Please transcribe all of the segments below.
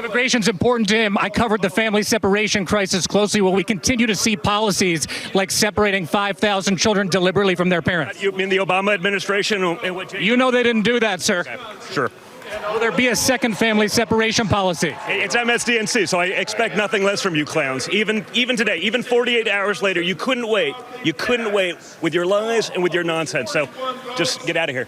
Immigration is important to him. I covered the family separation crisis closely. Will we continue to see policies like separating 5,000 children deliberately from their parents? You mean the Obama administration? You know they didn't do that, sir. Okay, sure. Will there be a second family separation policy? It's MSDNC, so I expect nothing less from you clowns. Even today, even 48 hours later, you couldn't wait. You couldn't wait with your lies and with your nonsense. So just get out of here.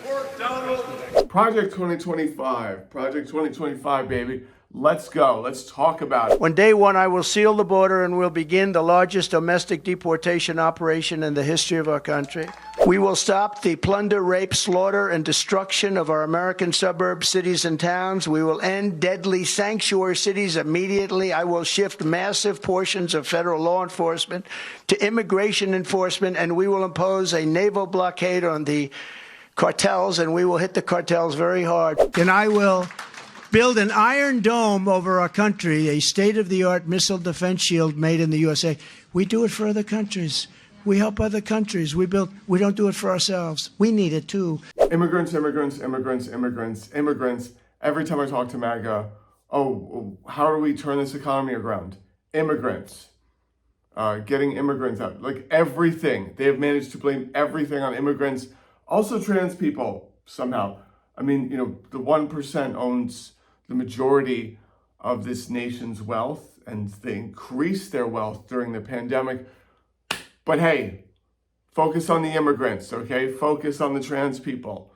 Project 2025, baby. Let's go. Let's talk about it. On day one, I will seal the border and will begin the largest domestic deportation operation in the history of our country. We will stop the plunder, rape, slaughter, and destruction of our American suburbs, cities, and towns. We will end deadly sanctuary cities immediately. I will shift massive portions of federal law enforcement to immigration enforcement, and we will impose a naval blockade on the cartels, and we will hit the cartels very hard. And I will build an iron dome over our country, a state-of-the-art missile defense shield made in the USA. We do it for other countries. We help other countries. We don't do it for ourselves. We need it too. Immigrants. Every time I talk to MAGA, how do we turn this economy around? Immigrants. Getting immigrants out. Like everything. They have managed to blame everything on immigrants. Also trans people, somehow. I mean, the 1% owns the majority of this nation's wealth, and they increased their wealth during the pandemic. But hey, focus on the immigrants, okay? Focus on the trans people.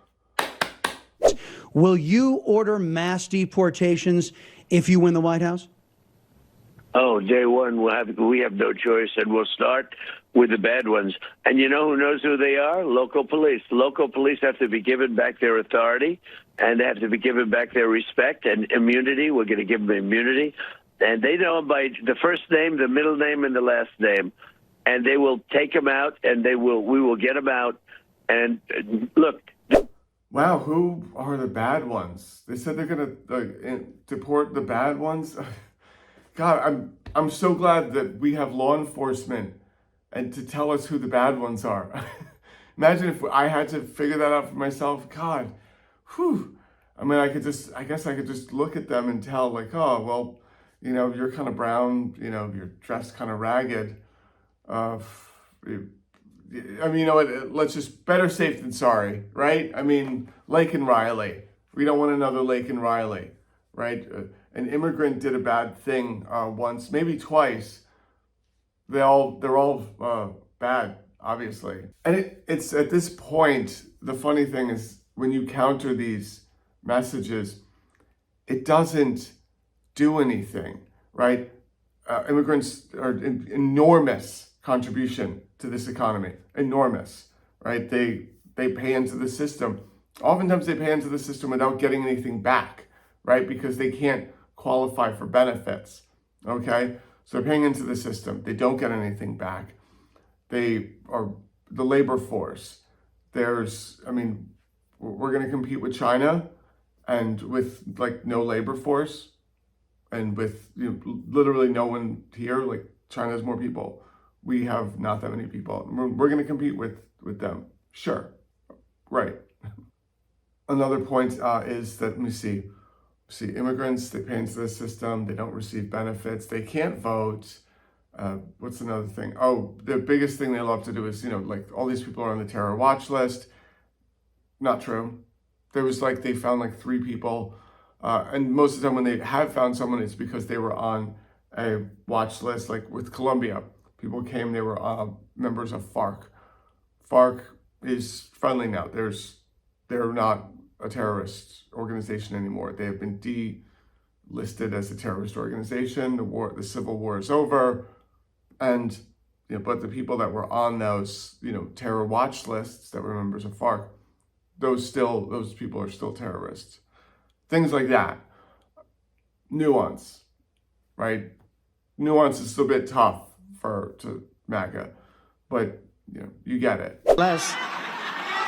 Will you order mass deportations if you win the White House? Oh, day one, we have no choice, and we'll start with the bad ones. And you know who knows who they are? Local police. Local police have to be given back their authority, and they have to be given back their respect and immunity. We're going to give them immunity. And they know them by the first name, the middle name, and the last name. And they will take them out, and we will get them out. And look. Wow, who are the bad ones? They said they're going to deport the bad ones. God, I'm so glad that we have law enforcement and to tell us who the bad ones are. Imagine if I had to figure that out for myself. God, whew. I mean, I guess I could just look at them and tell, like, oh, well, you're kind of brown, you're dressed kind of ragged. I mean, you know what? Let's just better safe than sorry, right? I mean, Lake and Riley. We don't want another Lake and Riley, right? An immigrant did a bad thing once, maybe twice. They're all bad, obviously. And it's at this point, the funny thing is when you counter these messages, it doesn't do anything, right? Immigrants are an enormous contribution to this economy, enormous, right? They pay into the system. Oftentimes they pay into the system without getting anything back, right? Because they can't qualify for benefits, okay? So they're paying into the system. They don't get anything back. They are the labor force. We're going to compete with China and with like no labor force and with literally no one here. Like China has more people. We have not that many people. We're going to compete with them. Sure. Right. Another point is that, let me see, immigrants, they pay into the system, they don't receive benefits, they can't vote. What's another thing? Oh, the biggest thing they love to do is, like all these people are on the terror watch list. Not true. There was they found 3 people. And most of the time when they have found someone, it's because they were on a watch list, like with Colombia. People came, they were members of FARC. FARC is friendly now. They're not a terrorist organization anymore. They have been delisted as a terrorist organization. The civil war is over, and but the people that were on those terror watch lists that were members of FARC, those people are still terrorists. Things like that. Nuance, right? Nuance is still a bit tough to MAGA, but you get it.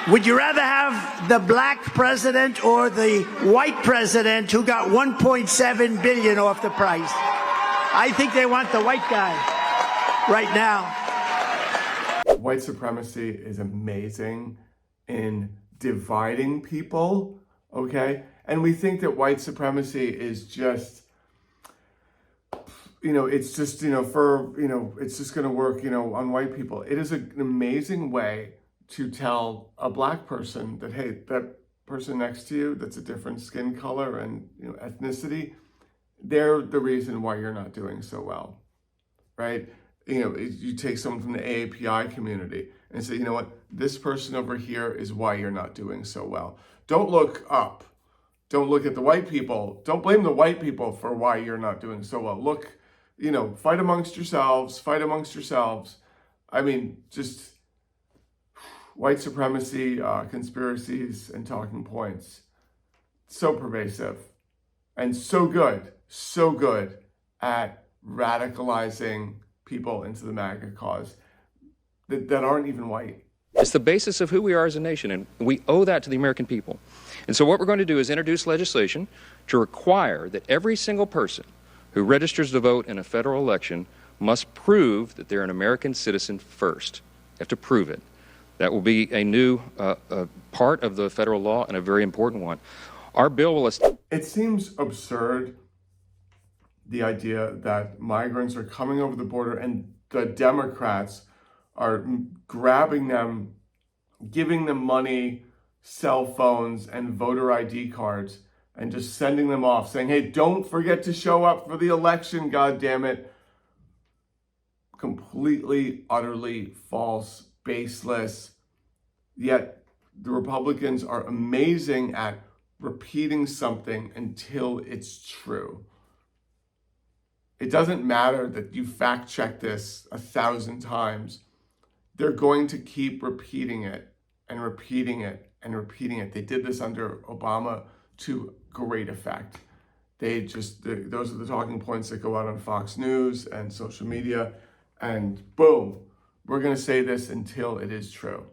Would you rather have the black president or the white president who got $1.7 billion off the price? I think they want the white guy right now. White supremacy is amazing in dividing people, okay? And we think that white supremacy is just it's just, it's just going to work, on white people. It is an amazing way to tell a black person that, hey, that person next to you that's a different skin color and ethnicity, they're the reason why you're not doing so well, right? You take someone from the AAPI community and say, you know what, this person over here is why you're not doing so well. Don't look up. Don't look at the white people. Don't blame the white people for why you're not doing so well. Look, fight amongst yourselves. Fight amongst yourselves. I mean, just white supremacy, conspiracies, and talking points. So pervasive and so good at radicalizing people into the MAGA cause that aren't even white. It's the basis of who we are as a nation, and we owe that to the American people. And so what we're going to do is introduce legislation to require that every single person who registers to vote in a federal election must prove that they're an American citizen first. They have to prove it. That will be a new part of the federal law and a very important one. Our bill will... It seems absurd, the idea that migrants are coming over the border and the Democrats are grabbing them, giving them money, cell phones, and voter ID cards, and just sending them off, saying, hey, don't forget to show up for the election, goddammit. Completely, utterly false, baseless. Yet the Republicans are amazing at repeating something until it's true. It doesn't matter that you fact check this 1,000 times. They're going to keep repeating it and repeating it and repeating it. They did this under Obama to great effect. Those are the talking points that go out on Fox News and social media, and boom, we're going to say this until it is true.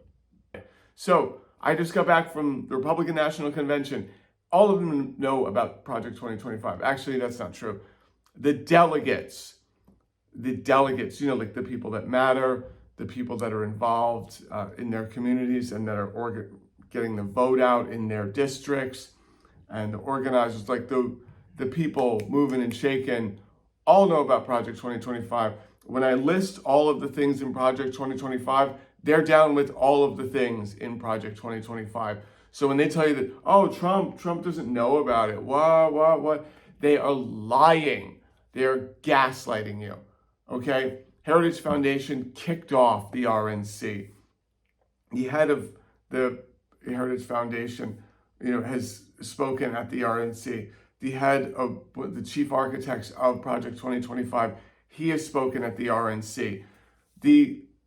So I just got back from the Republican National Convention. All of them know about Project 2025. Actually, that's not true. The delegates, like the people that matter, the people that are involved in their communities and that are getting the vote out in their districts, and the organizers, like the people moving and shaking, all know about Project 2025. When I list all of the things in Project 2025, they're down with all of the things in Project 2025. So when they tell you that, oh, Trump doesn't know about it, what? They are lying. They are gaslighting you, okay? Heritage Foundation kicked off the RNC. The head of the Heritage Foundation, has spoken at the RNC. The head of the chief architects of Project 2025, he has spoken at the RNC.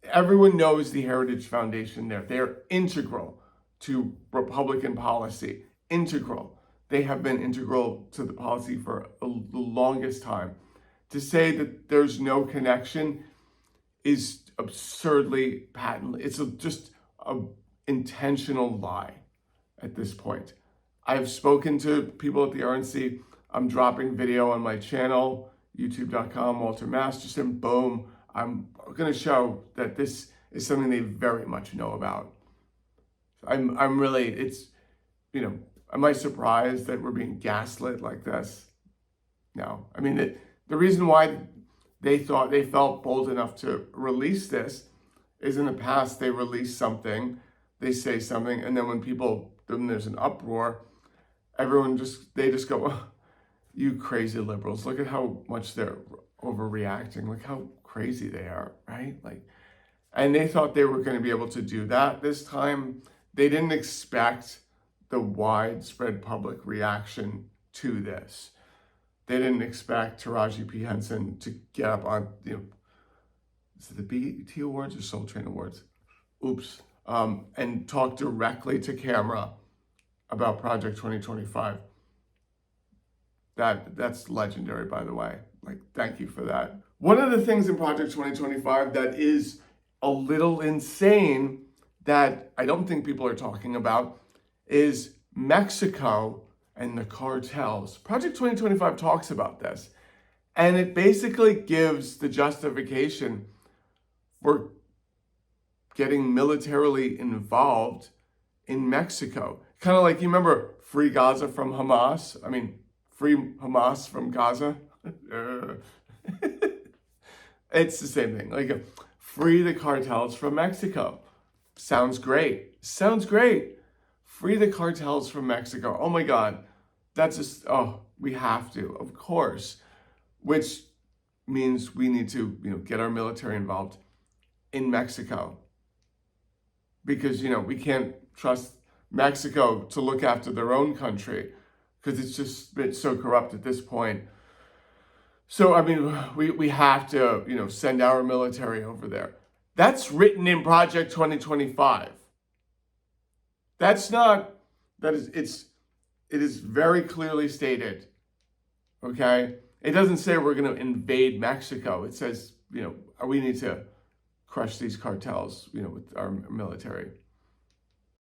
Everyone knows the Heritage Foundation there. They are integral to Republican policy. Integral. They have been integral to the policy for the longest time. To say that there's no connection is absurdly patently. It's just an intentional lie at this point. I've spoken to people at the RNC. I'm dropping video on my channel, youtube.com, Walter Masterson. Boom. I'm going to show that this is something they very much know about. I'm really, am I surprised that we're being gaslit like this? No. I mean, the reason why they felt bold enough to release this is in the past they release something, they say something, and then when there's an uproar, they just go, oh, you crazy liberals, look at how much they're overreacting, look how crazy they are, right? And they thought they were going to be able to do that this time. They didn't expect the widespread public reaction to this. They didn't expect Taraji P. Henson to get up on, is it the BET Awards or Soul Train Awards? Oops. And talk directly to camera about Project 2025. That's legendary, by the way. Thank you for that. One of the things in Project 2025 that is a little insane that I don't think people are talking about is Mexico and the cartels. Project 2025 talks about this, and it basically gives the justification for getting militarily involved in Mexico. Kind of like, you remember Free Gaza from Hamas? I mean, Free Hamas from Gaza? It's the same thing. Like, free the cartels from Mexico. Sounds great. Sounds great. Free the cartels from Mexico. Oh my God. That's just, oh, we have to, of course. Which means we need to, get our military involved in Mexico. Because, we can't trust Mexico to look after their own country because it's just been so corrupt at this point. So, I mean, we have to, send our military over there. That's written in Project 2025. That's not, it is very clearly stated, okay? It doesn't say we're going to invade Mexico. It says, we need to crush these cartels, with our military.